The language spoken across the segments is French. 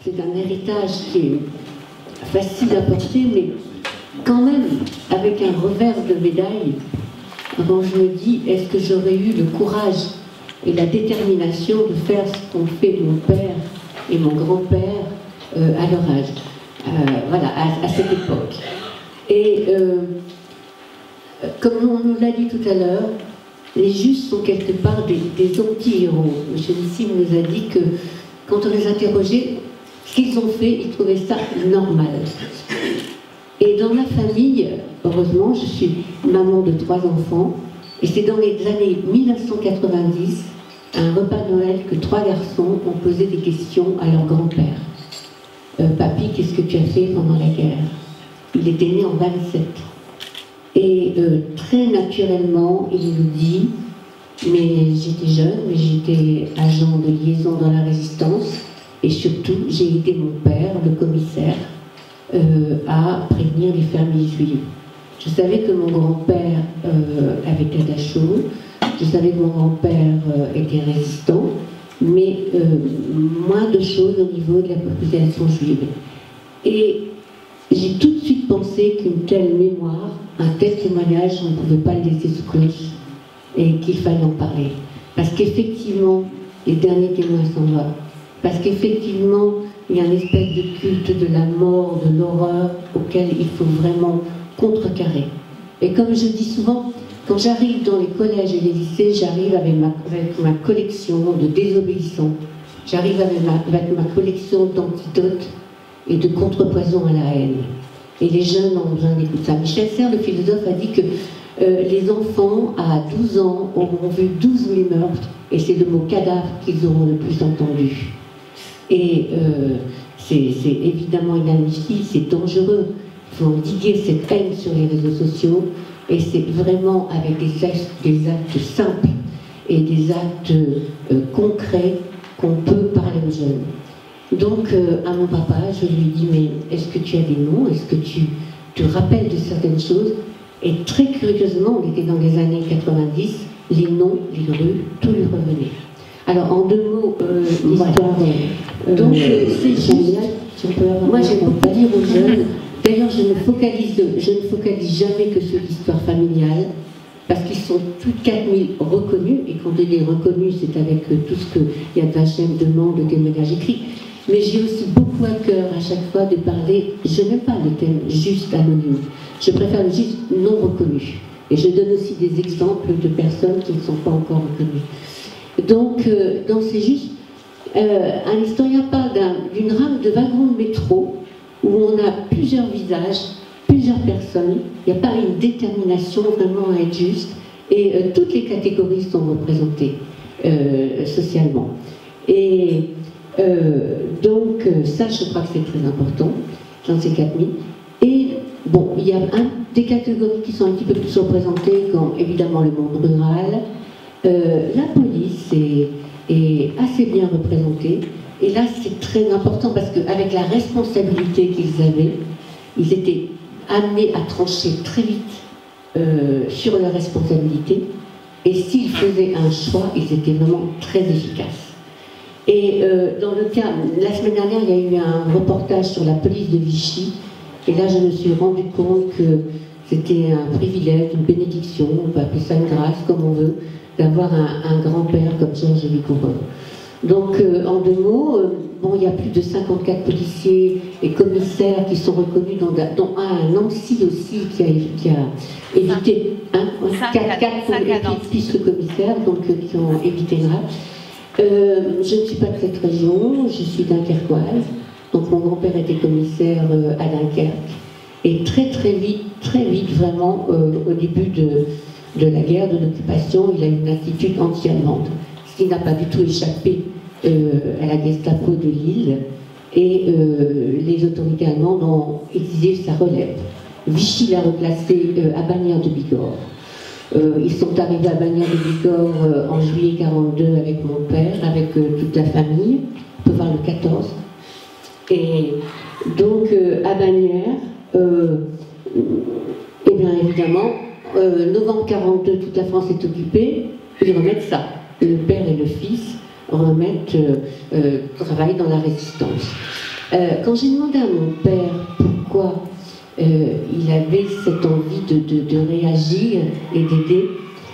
C'est un héritage qui est facile à porter, mais quand même avec un revers de médaille. Quand je me dis, est-ce que j'aurais eu le courage et la détermination de faire ce qu'ont fait mon père et mon grand-père à leur âge, voilà, à cette époque. Et comme on nous l'a dit tout à l'heure, les Justes sont quelque part des anti-héros. M. Nissim nous a dit que quand on les interrogeait, ce qu'ils ont fait, ils trouvaient ça normal. Et dans ma famille, heureusement, je suis maman de 3 enfants, et c'est dans les années 1990, à un repas de Noël, que 3 garçons ont posé des questions à leur grand-père. Papy, qu'est-ce que tu as fait pendant la guerre? Il était né en 27. Et très naturellement, il nous dit, mais j'étais jeune, mais j'étais agent de liaison dans la résistance, et surtout, j'ai aidé mon père, le commissaire, à prévenir les fermiers juifs. Je savais que mon grand-père avait été à Dachau, je savais que mon grand-père était résistant, mais moins de choses au niveau de la population juive. Et j'ai tout de suite pensé qu'une telle mémoire, un tel témoignage, on ne pouvait pas le laisser sous cloche et qu'il fallait en parler. Parce qu'effectivement, les derniers témoins s'en vont. Parce qu'effectivement, il y a une espèce de culte de la mort, de l'horreur, auquel il faut vraiment contrecarrer. Et comme je dis souvent, quand j'arrive dans les collèges et les lycées, j'arrive avec ma collection de désobéissants. J'arrive avec ma collection d'antidotes et de contrepoison à la haine. Et les jeunes ont besoin d'écouter ça. Michel Serres, le philosophe, a dit que les enfants, à 12 ans, auront vu 12 000 meurtres, et c'est le mot cadavre qu'ils auront le plus entendu. Et c'est évidemment inadmissible, c'est dangereux. Il faut endiguer cette haine sur les réseaux sociaux, et c'est vraiment avec des actes simples et des actes concrets qu'on peut parler aux jeunes. Donc à mon papa, je lui dis, mais est-ce que tu as des noms? Est-ce que tu te rappelles de certaines choses? Et très curieusement, on était dans les années 90, les noms, les rues, tout lui revenait. Alors en 2 mots, l'histoire. Donc c'est juste, moi j'aime beaucoup dire aux jeunes, d'ailleurs je ne focalise jamais que sur l'histoire familiale, parce qu'ils sont plus de 4000 reconnus, et quand il est reconnu, c'est avec tout ce que Yad Vashem demande, le témoignage écrit. Mais j'ai aussi beaucoup à cœur à chaque fois de parler, je n'aime pas le thème juste anonyme, je préfère le juste non reconnu. Et je donne aussi des exemples de personnes qui ne sont pas encore reconnues. Donc, dans C'est juste, un historien parle d'une rame de wagon de métro où on a plusieurs visages, plusieurs personnes, il n'y a pas une détermination vraiment à être juste, et toutes les catégories sont représentées socialement. Et donc, ça, je crois que c'est très important, dans ces 4000. Et bon, il y a des catégories qui sont un petit peu plus représentées, comme évidemment le monde rural. La police est assez bien représentée. Et là, c'est très important parce qu'avec la responsabilité qu'ils avaient, ils étaient amenés à trancher très vite sur leur responsabilité. Et s'ils faisaient un choix, ils étaient vraiment très efficaces. Et dans le cas, la semaine dernière, il y a eu un reportage sur la police de Vichy. Et là, je me suis rendu compte que c'était un privilège, une bénédiction, on peut appeler ça une grâce, comme on veut, d'avoir un grand-père comme Georges Vicouron. Donc, en 2 mots, bon, il y a plus de 54 policiers et commissaires qui sont reconnus, dont un à Nancy aussi, qui a évité 4 plus le commissaire, donc qui ont évité grave. Je ne suis pas de cette région, je suis dunkerquoise, donc mon grand-père était commissaire à Dunkerque, et très vite vraiment, au début de la guerre, de l'occupation, il a une attitude anti-allemande, ce qui n'a pas du tout échappé à la Gestapo de Lille, et les autorités allemandes ont exigé sa relève. Vichy l'a replacé à Bagnères de Bigorre. Ils sont arrivés à Bagnères de Bigorre en juillet 1942 avec mon père, avec toute la famille, on peut voir le 14. Et donc à Bagnères, et bien évidemment, novembre 1942, toute la France est occupée, ils remettent ça, le père et le fils, travailler dans la résistance. Quand j'ai demandé à mon père pourquoi il avait cette envie de réagir et d'aider,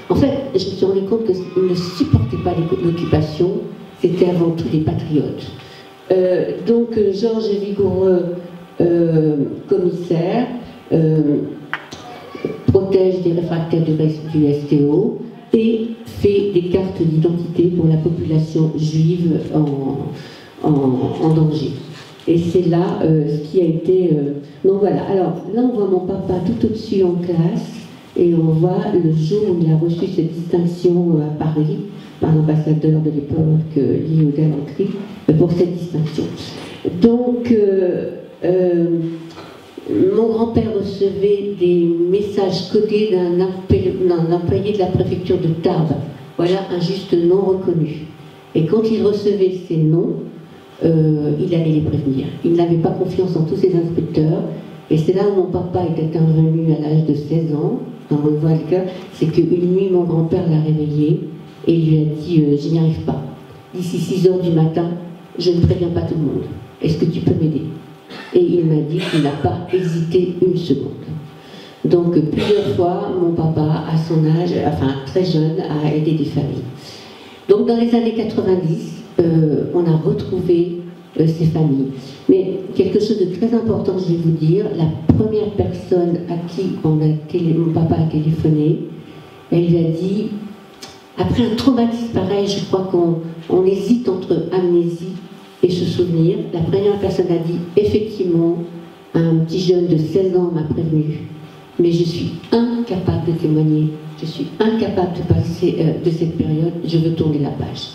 en fait, je me suis rendu compte qu'il ne supportait pas l'occupation, c'était avant tout des patriotes. Donc Georges Vigoureux, commissaire, protège des réfractaires du STO et fait des cartes d'identité pour la population juive en danger. Et c'est là ce qui a été... Donc voilà, alors là on voit mon papa tout au-dessus en classe, et on voit le jour où il a reçu cette distinction à Paris, par l'ambassadeur de l'époque, Léodel Ancry, pour cette distinction. Donc, mon grand-père recevait des messages codés d'un employé de la préfecture de Tarbes. Voilà un juste nom reconnu. Et quand il recevait ces noms, il allait les prévenir. Il n'avait pas confiance en tous ses inspecteurs. Et c'est là où mon papa est intervenu à l'âge de 16 ans, dans le voie de cœur. C'est qu'une nuit, mon grand-père l'a réveillé et il lui a dit je n'y arrive pas. D'ici 6 heures du matin, je ne préviens pas tout le monde. Est-ce que tu peux m'aider? Et il m'a dit qu'il n'a pas hésité une seconde. Donc plusieurs fois, mon papa, à son âge, enfin très jeune, a aidé des familles. Donc dans les années 90, on a retrouvé ces familles. Mais quelque chose de très important, je vais vous dire, la première personne à qui mon papa a téléphoné, elle lui a dit, après un traumatisme pareil, je crois qu'on hésite entre amnésie et se souvenir, la première personne a dit, effectivement, un petit jeune de 16 ans m'a prévenu, mais je suis incapable de témoigner, je suis incapable de passer de cette période, je veux tourner la page.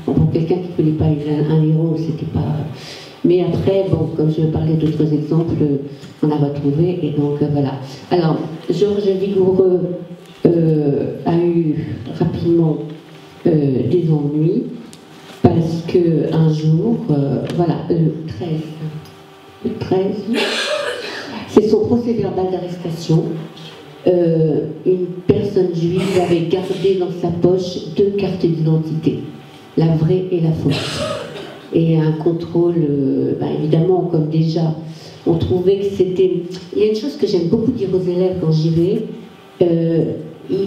Bon, pour quelqu'un qui ne connaît pas un héros, c'était pas... Mais après, bon, comme je parlais d'autres exemples, on a retrouvé, et donc voilà. Alors, Georges Vigoureux a eu rapidement des ennuis, parce qu'un jour, voilà, le 13, c'est son procès verbal d'arrestation. Une personne juive avait gardé dans sa poche 2 cartes d'identité, la vraie et la fausse. Et un contrôle, évidemment, comme déjà, on trouvait que c'était... Il y a une chose que j'aime beaucoup dire aux élèves quand j'y vais,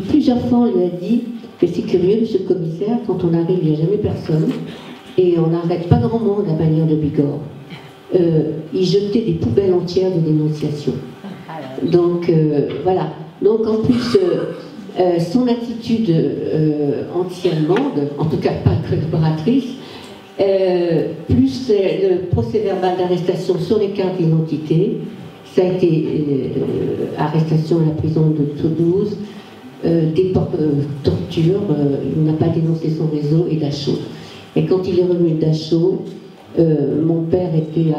plusieurs fois on lui a dit que c'est curieux, monsieur le commissaire, quand on arrive, il n'y a jamais personne, et on n'arrête pas grand monde à bannière de Bigorre. Il jetait des poubelles entières de dénonciation. Donc, voilà. Donc, en plus, son attitude anti-allemande, en tout cas pas collaboratrice, plus le procès-verbal d'arrestation sur les cartes d'identité, ça a été arrestation à la prison de Toulouse, torture, il n'a pas dénoncé son réseau, et Dachau. Et quand il est revenu de Dachau, mon père était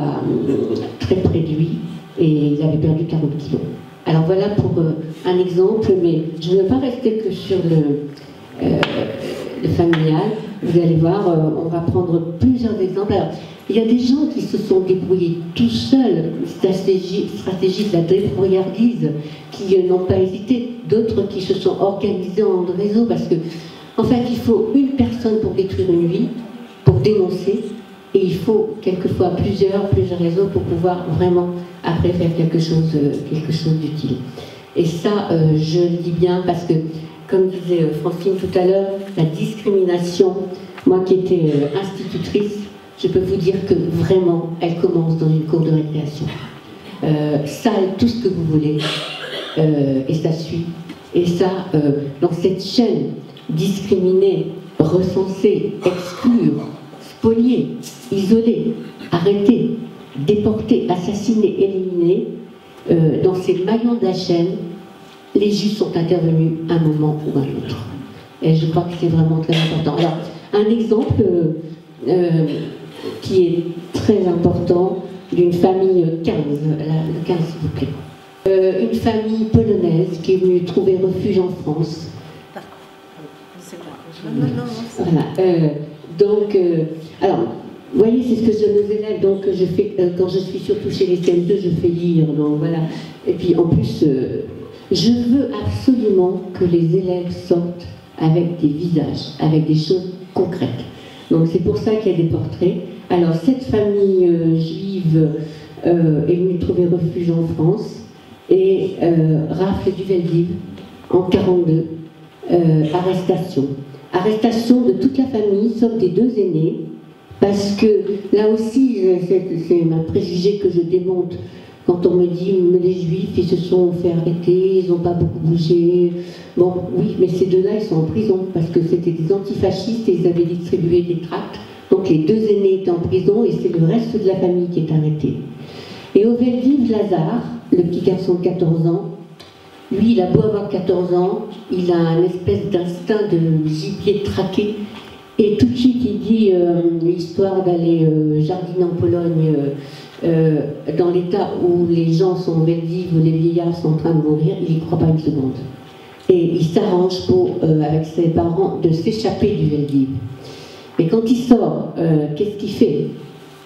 très près de lui et il avait perdu 40 kilos. Alors voilà pour un exemple, mais je ne veux pas rester que sur le familial. Vous allez voir, on va prendre plusieurs exemples. Alors, il y a des gens qui se sont débrouillés tout seuls, stratégie de la débrouillardise, qui n'ont pas hésité, d'autres qui se sont organisés en réseau, parce que, en fait, il faut une personne pour détruire une vie, pour dénoncer, et il faut quelquefois plusieurs réseaux pour pouvoir vraiment, après, faire quelque chose d'utile. Et ça, je le dis bien, parce que, comme disait Francine tout à l'heure, la discrimination, moi qui étais institutrice, je peux vous dire que vraiment, elle commence dans une cour de récréation. Salle, tout ce que vous voulez, et ça suit. Et ça, dans cette chaîne, discriminer, recenser, exclure, spolier, isoler, arrêter, déporter, assassiner, éliminer, dans ces maillons de la chaîne, les juges sont intervenus à un moment ou à un autre. Et je crois que c'est vraiment très important. Alors, un exemple qui est très important d'une famille 15, le 15 s'il vous plaît. Une famille polonaise qui est venue trouver refuge en France. Voilà. Donc, alors, vous voyez, c'est ce que je donne aux élèves. Donc, je fais, quand je suis surtout chez les CM2, je fais lire. Donc, voilà. Et puis, en plus, je veux absolument que les élèves sortent avec des visages, avec des choses concrètes. Donc c'est pour ça qu'il y a des portraits. Alors cette famille juive est venue trouver refuge en France et rafle du Veldiv en 1942, arrestation. Arrestation de toute la famille, sauf des deux aînés, parce que là aussi, c'est un préjugé que je démonte. Quand on me dit, mais les Juifs, ils se sont fait arrêter, ils n'ont pas beaucoup bougé. Bon, oui, mais ces deux-là, ils sont en prison, parce que c'était des antifascistes et ils avaient distribué des tracts. Donc les deux aînés étaient en prison et c'est le reste de la famille qui est arrêté. Et au Veldiv, Lazare, le petit garçon de 14 ans, lui, il a beau avoir 14 ans, il a un espèce d'instinct de gibier traqué. Et tout de suite, il dit l'histoire d'aller jardiner en Pologne, dans l'état où les gens sont au Veldiv, où les vieillards sont en train de mourir, il n'y croit pas une seconde. Et il s'arrange pour, avec ses parents, de s'échapper du Veldiv. Et quand il sort, qu'est-ce qu'il fait?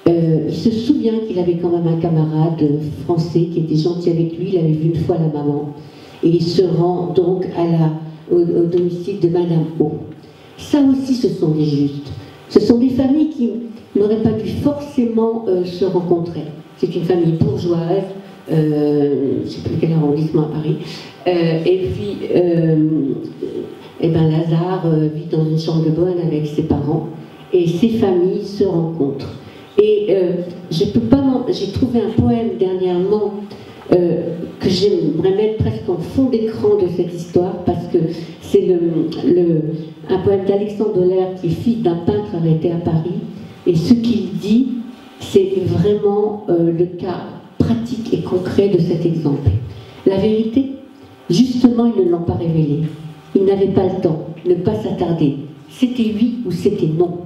Il se souvient qu'il avait quand même un camarade français qui était gentil avec lui, il avait vu une fois la maman. Et il se rend donc au domicile de Madame O. Ça aussi, ce sont des justes. Ce sont des familles qui n'auraient pas dû forcément se rencontrer. C'est une famille bourgeoise, je ne sais plus quel arrondissement à Paris, et puis Lazare vit dans une chambre de bonne avec ses parents, et ces familles se rencontrent. Et j'ai trouvé un poème dernièrement que j'aimerais mettre presque en fond d'écran de cette histoire, parce que c'est un poème d'Alexandre Doller, qui est fils d'un peintre arrêté à Paris, et ce qu'il dit, c'est vraiment le cas pratique et concret de cet exemple. La vérité, justement, ils ne l'ont pas révélée. Ils n'avaient pas le temps, ne pas s'attarder. C'était oui ou c'était non.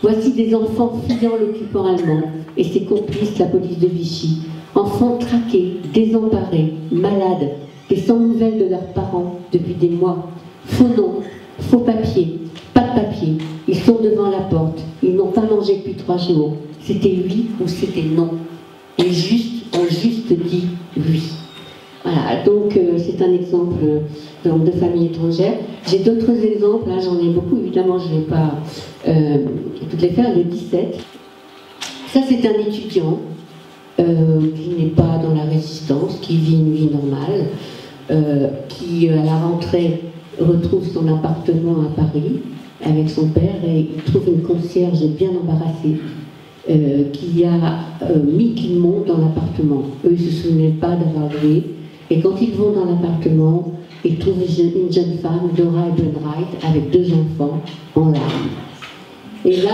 Voici des enfants fuyant l'occupant allemand et ses complices, la police de Vichy. Enfants traqués, désemparés, malades, et sans nouvelles de leurs parents depuis des mois. Faux noms, faux papiers, pas de papier. Ils sont devant la porte. Ils n'ont pas mangé depuis 3 jours. C'était oui ou c'était non. Et on juste dit oui. Voilà, donc c'est un exemple de famille étrangère. J'ai d'autres exemples, hein, j'en ai beaucoup, évidemment je ne vais pas toutes les faire. Le 17, ça c'est un étudiant qui n'est pas dans la résistance, qui vit une vie normale, qui à la rentrée retrouve son appartement à Paris avec son père et il trouve une concierge bien embarrassée qui a mis qu'il monte dans l'appartement. Eux ils ne se souvenaient pas d'avoir loué. Et quand ils vont dans l'appartement, ils trouvent une jeune femme, Dora Ebenreit, avec 2 enfants en larmes. Et là,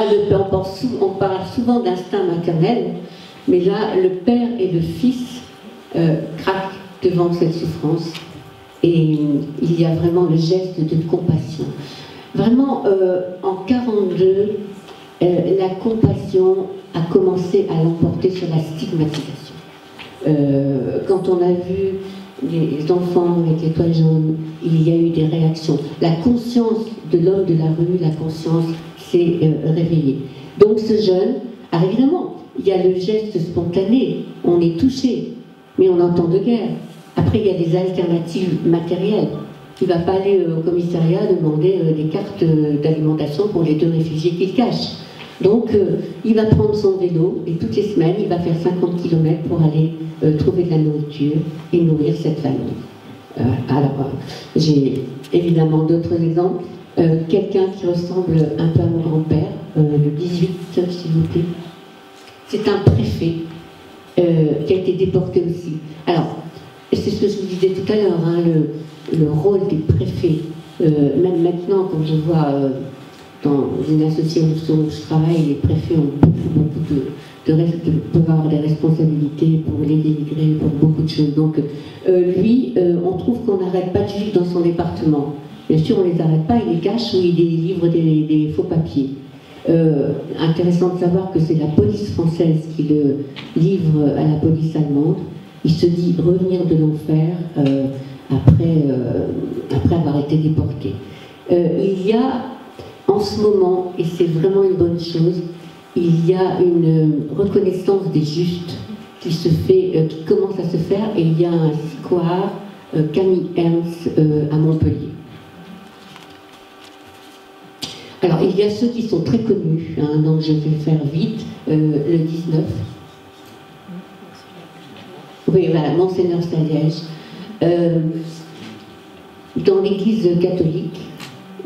on parle souvent d'instinct maternel, mais là, le père et le fils craquent devant cette souffrance. Et il y a vraiment le geste de compassion. Vraiment, en 1942, la compassion a commencé à l'emporter sur la stigmatisation. Quand on a vu les enfants avec les toiles jaunes, il y a eu des réactions. La conscience de l'homme de la rue, la conscience s'est réveillée. Donc ce jeune, alors évidemment, il y a le geste spontané, on est touché, mais on entend de guerre. Après, il y a des alternatives matérielles. Il ne va pas aller au commissariat demander des cartes d'alimentation pour les 2 réfugiés qu'il cache. Donc, il va prendre son vélo et toutes les semaines, il va faire 50 km pour aller trouver de la nourriture et nourrir cette famille. J'ai évidemment d'autres exemples. Quelqu'un qui ressemble un peu à mon grand-père, le 18, s'il vous plaît. C'est un préfet qui a été déporté aussi. Alors, c'est ce que je vous disais tout à l'heure, hein, le rôle des préfets, même maintenant, quand je vois dans une association où je travaille, les préfets ont beaucoup peuvent avoir des responsabilités pour les démigrer, pour beaucoup de choses. Donc, lui, on trouve qu'on n'arrête pas de juifs dans son département. Bien sûr, on ne les arrête pas, il les cache ou il livre des faux papiers. Intéressant de savoir que c'est la police française qui le livre à la police allemande. Il se dit revenir de l'enfer après avoir été déporté. Il y a en ce moment, et c'est vraiment une bonne chose, il y a une reconnaissance des justes qui commence à se faire, et il y a un square Camille Ernst à Montpellier. Alors, il y a ceux qui sont très connus, hein, donc je vais faire vite, le 19. Oui, voilà, Monseigneur Saliège. Dans l'église catholique,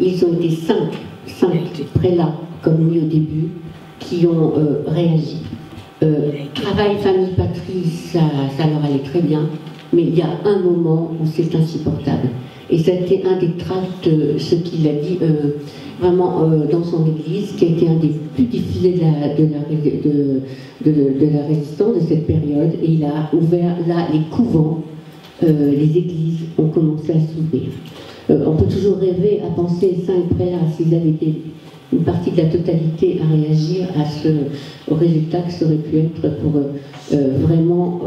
ils ont été cinq prélats, comme lui au début, qui ont réagi. Travail, famille, patrie, ça leur allait très bien, mais il y a un moment où c'est insupportable. Et ça a été un des tracts, ce qu'il a dit vraiment dans son église, qui a été un des plus diffusés de la résistance de cette période. Et il a ouvert là les couvents, les églises ont commencé à s'ouvrir. On peut toujours rêver à penser 5 prélats, s'ils avaient été une partie de la totalité à réagir au résultat que ça aurait pu être pour vraiment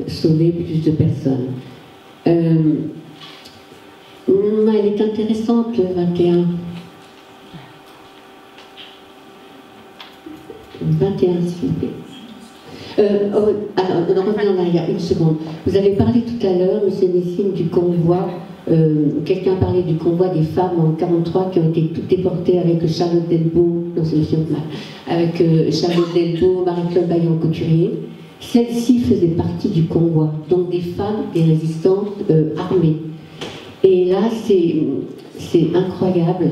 sauver plus de personnes. Elle est intéressante, le 21. 21, s'il vous plaît. Alors, revenons en arrière, une seconde. Vous avez parlé tout à l'heure, M. Nessine, du convoi. Quelqu'un a parlé du convoi des femmes en 1943 qui ont été toutes déportées avec Charlotte Delbo, non c'est M. Mal, avec Charlotte Delbo, Marie-Claude Bayon-Couturier. Celle-ci faisait partie du convoi, donc des femmes, des résistantes armées. Et là, c'est incroyable.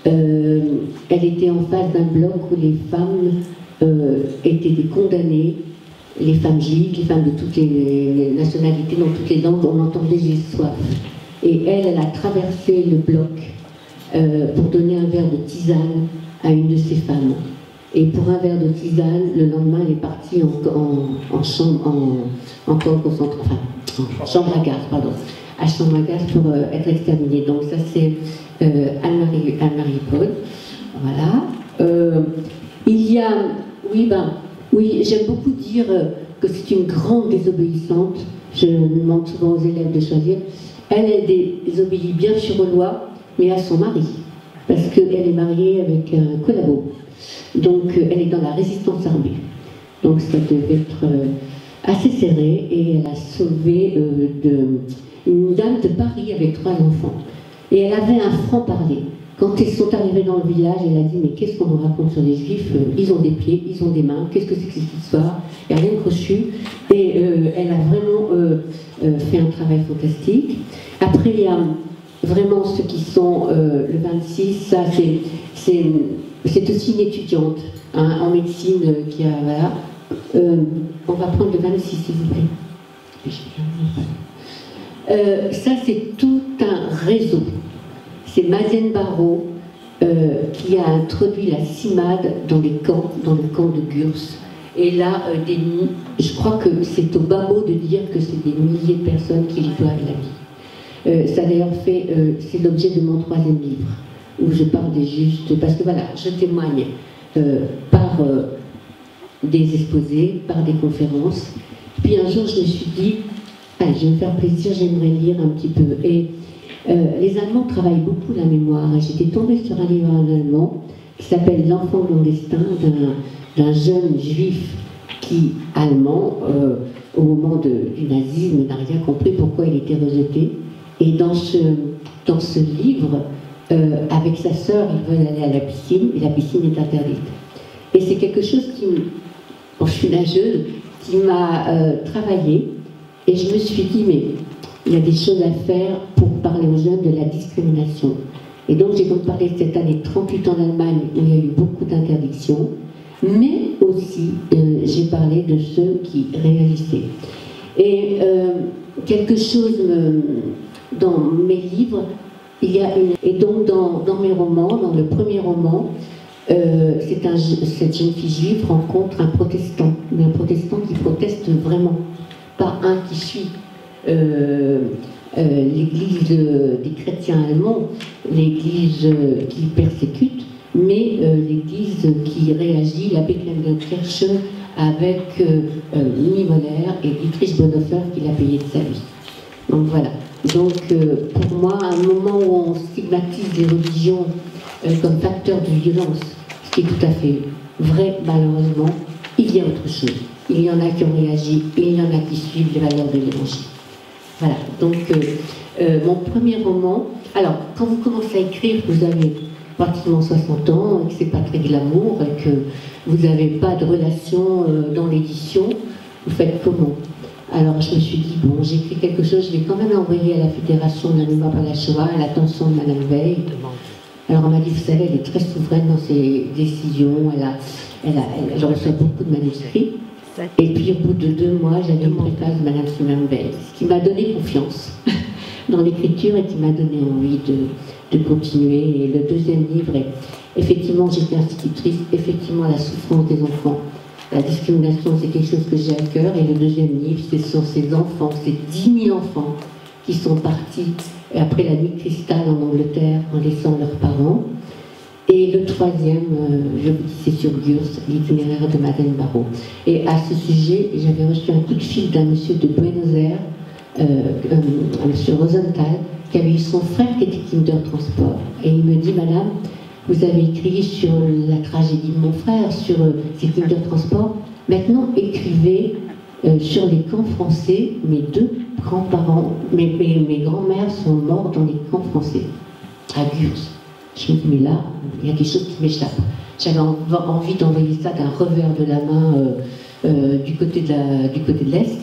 Elle était en face d'un bloc où les femmes étaient des condamnées, les femmes juives, les femmes de toutes les nationalités, dans toutes les langues, on entendait j'ai soif. Et elle a traversé le bloc pour donner un verre de tisane à une de ces femmes. Et pour un verre de tisane, le lendemain, elle est partie en chambre à gaz, pardon. À chambre à gaz pour être exterminée. Donc ça c'est Anne-Marie Paul. Voilà. Il y a, oui, j'aime beaucoup dire que c'est une grande désobéissante. Je demande souvent aux élèves de choisir. Elle désobéit bien sûr aux lois, mais à son mari, parce qu'elle est mariée avec un collabo. Donc elle est dans la résistance armée. Donc ça devait être assez serré, et elle a sauvé une dame de Paris avec 3 enfants. Et elle avait un franc-parler. Quand ils sont arrivés dans le village, elle a dit « Mais qu'est-ce qu'on nous raconte sur les Juifs? Ils ont des pieds, ils ont des mains, qu'est-ce que c'est que cette histoire ?» Il n'y a rien de crochu. Et elle a vraiment fait un travail fantastique. Après, il y a vraiment ceux qui sont le 26, ça c'est aussi une étudiante hein, en médecine qui a, voilà. On va prendre le 26 s'il vous plaît. Ça c'est tout un réseau. C'est Madeleine Barrault qui a introduit la CIMAD dans le camp de Gurs. Et là, je crois que c'est au bas mot de dire que c'est des milliers de personnes qui lui doivent la vie. Ça d'ailleurs fait, c'est l'objet de mon 3e livre, où je parle des justes, parce que voilà, je témoigne par des exposés, par des conférences. Puis un jour, je me suis dit, allez, je vais me faire plaisir, j'aimerais lire un petit peu. Et les Allemands travaillent beaucoup la mémoire. J'étais tombée sur un livre en allemand qui s'appelle L'enfant clandestin d'un jeune juif qui, allemand, au moment du nazisme, n'a rien compris pourquoi il était rejeté. Et dans ce livre, avec sa sœur, ils veulent aller à la piscine, et la piscine est interdite. Et c'est quelque chose qui, bon, je suis nageuse, qui m'a travaillé, et je me suis dit, mais il y a des choses à faire pour parler aux jeunes de la discrimination. Et donc j'ai donc parlé de cette année 38 en Allemagne, où il y a eu beaucoup d'interdictions, mais aussi j'ai parlé de ceux qui réagissaient. Et quelque chose dans mes livres, il y a et donc dans mes romans, dans le premier roman, cette jeune fille juive rencontre un protestant, mais un protestant qui proteste vraiment, pas un qui suit l'église des chrétiens allemands, l'église qui persécute, mais l'église qui réagit, la Beklemgenkirche, avec Niemöller et Dietrich Bonhoeffer qui l'a payé de sa vie. Donc voilà. Donc pour moi, à un moment où on stigmatise les religions comme facteur de violence, ce qui est tout à fait vrai malheureusement, il y a autre chose. Il y en a qui ont réagi, et il y en a qui suivent les valeurs de l'évangile. Voilà, donc mon premier roman, alors quand vous commencez à écrire, vous avez pratiquement 60 ans, et que c'est pas très glamour, et que vous n'avez pas de relation dans l'édition, vous faites comment? Alors je me suis dit, bon, j'écris quelque chose, je vais quand même l'envoyer à la Fédération de la mémoire par la Shoah, à l'attention de Madame Veil. Alors on m'a dit, vous savez, elle est très souveraine dans ses décisions, elle reçoit beaucoup de manuscrits. Et puis au bout de 2 mois, j'avais une préface de Madame Simone Veil, ce qui m'a donné confiance dans l'écriture et qui m'a donné envie de continuer. Et le deuxième livre est, effectivement, j'étais institutrice, effectivement, la souffrance des enfants. La discrimination, c'est quelque chose que j'ai à cœur. Et le deuxième livre, c'est sur ces enfants, ces 10 000 enfants qui sont partis après la nuit de cristal en Angleterre en laissant leurs parents. Et le troisième, je vous dis, c'est sur Gurs, l'itinéraire de Madeleine Barrault. Et à ce sujet, j'avais reçu un coup de fil d'un monsieur de Buenos Aires, monsieur Rosenthal, qui avait eu son frère qui était Kindertransport. Et il me dit, Madame, vous avez écrit sur la tragédie de mon frère, sur ces Kindertransport. Maintenant, écrivez sur les camps français. Mes 2 grands-parents, mes grands-mères sont morts dans les camps français, à Gurs. Je me dis, mais là, il y a quelque chose qui m'échappe. J'avais envie d'envoyer ça d'un revers de la main du côté de l'Est.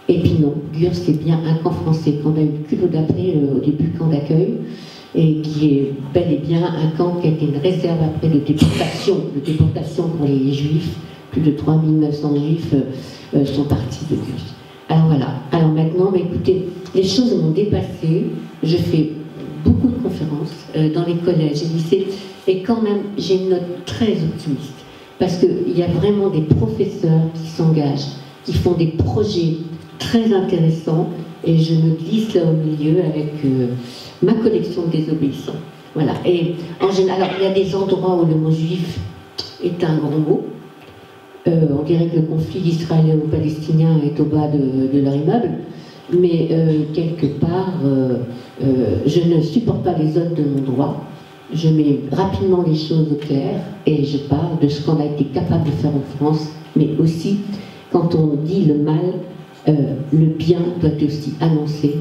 Et puis non, Gurs, c'est bien un camp français qu'on a eu le culot d'appeler au début camp d'accueil, et qui est bel et bien un camp qui a été une réserve après de déportation pour les Juifs. Plus de 3900 Juifs sont partis de Gurs. Alors voilà, alors maintenant, écoutez, les choses m'ont dépassé, je fais beaucoup de conférences dans les collèges et lycées, et quand même j'ai une note très optimiste, parce qu'il y a vraiment des professeurs qui s'engagent, qui font des projets très intéressants, et je me glisse là au milieu avec ma collection de désobéissants. Voilà, et en général, alors il y a des endroits où le mot juif est un grand mot. On dirait que le conflit israélo-palestinien est au bas de leur immeuble, mais quelque part, je ne supporte pas les autres de mon droit. Je mets rapidement les choses au clair et je parle de ce qu'on a été capable de faire en France, mais aussi, quand on dit le mal, le bien doit aussi annoncer.